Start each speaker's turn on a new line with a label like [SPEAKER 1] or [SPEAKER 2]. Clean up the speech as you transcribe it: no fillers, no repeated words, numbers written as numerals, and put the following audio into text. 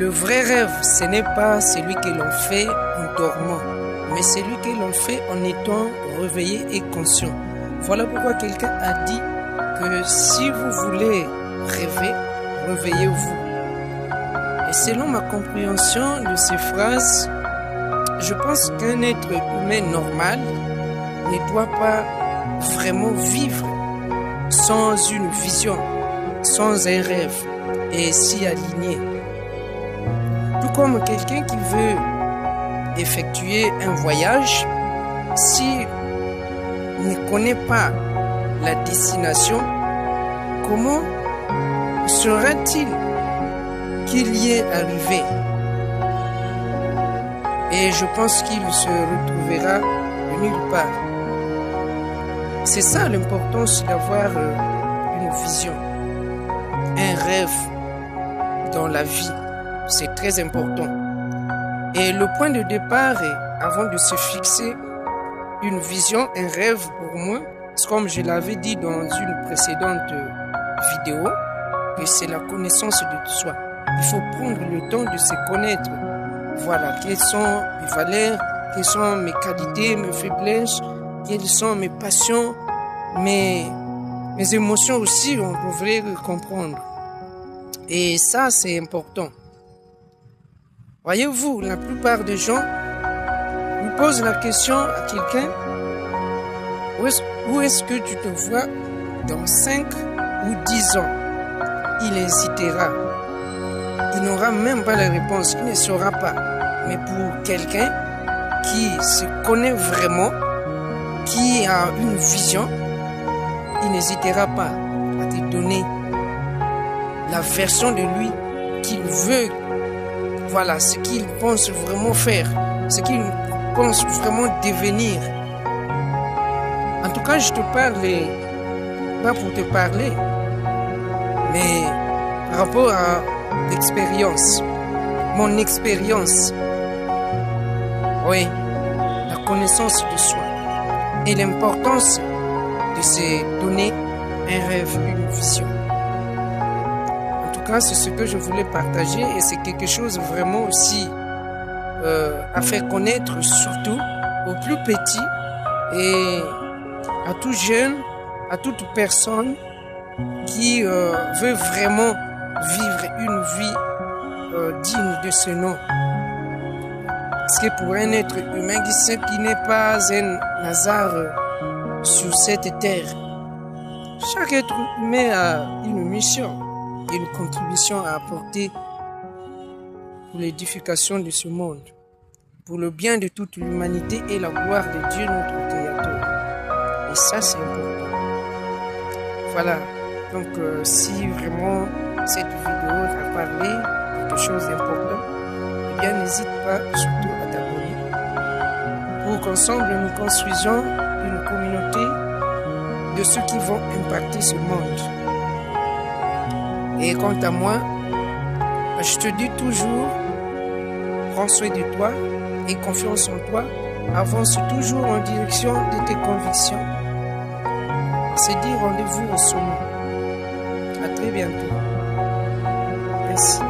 [SPEAKER 1] Le vrai rêve, ce n'est pas celui que l'on fait en dormant, mais celui que l'on fait en étant réveillé et conscient. Voilà pourquoi quelqu'un a dit que si vous voulez rêver, réveillez-vous. Et selon ma compréhension de ces phrases, je pense qu'un être humain normal ne doit pas vraiment vivre sans une vision, sans un rêve et s'y aligner. Tout comme quelqu'un qui veut effectuer un voyage, s'il ne connaît pas la destination, comment sera-t-il qu'il y est arrivé? Et je pense qu'il se retrouvera nulle part. C'est ça l'importance d'avoir une vision, un rêve dans la vie. C'est très important. Et le point de départ est, avant de se fixer une vision, un rêve pour moi, comme je l'avais dit dans une précédente vidéo, que c'est la connaissance de soi. Il faut prendre le temps de se connaître. Voilà, quelles sont mes valeurs, quelles sont mes qualités, mes faiblesses, quelles sont mes passions, mes émotions aussi, on devrait comprendre. Et ça, c'est important. Voyez-vous, la plupart des gens nous posent la question à quelqu'un, où est-ce que tu te vois dans 5 ou 10 ans? Il hésitera. Il n'aura même pas la réponse, il ne saura pas. Mais pour quelqu'un qui se connaît vraiment, qui a une vision, il n'hésitera pas à te donner la version de lui qu'il veut. Voilà, ce qu'il pense vraiment faire, ce qu'il pense vraiment devenir. En tout cas, je te parle, pas pour te parler, mais par rapport à l'expérience, mon expérience. Oui, la connaissance de soi et l'importance de se donner un rêve, une vision. En tout cas, c'est ce que je voulais partager et c'est quelque chose vraiment aussi à faire connaître, surtout aux plus petits et à tout jeune, à toute personne qui veut vraiment vivre une vie digne de ce nom. Parce que pour un être humain qui n'est pas un hasard sur cette terre, chaque être humain a une mission et une contribution à apporter pour l'édification de ce monde, pour le bien de toute l'humanité et la gloire de Dieu notre Créateur. Et ça, c'est important. Voilà. Donc, si vraiment cette vidéo t'a parlé de quelque chose d'important, eh bien, n'hésite pas surtout à t'abonner pour qu'ensemble nous construisions une communauté de ceux qui vont impacter ce monde. Et quant à moi, je te dis toujours, prends soin de toi et confiance en toi, avance toujours en direction de tes convictions. C'est dit rendez-vous au sommet. À très bientôt. Merci.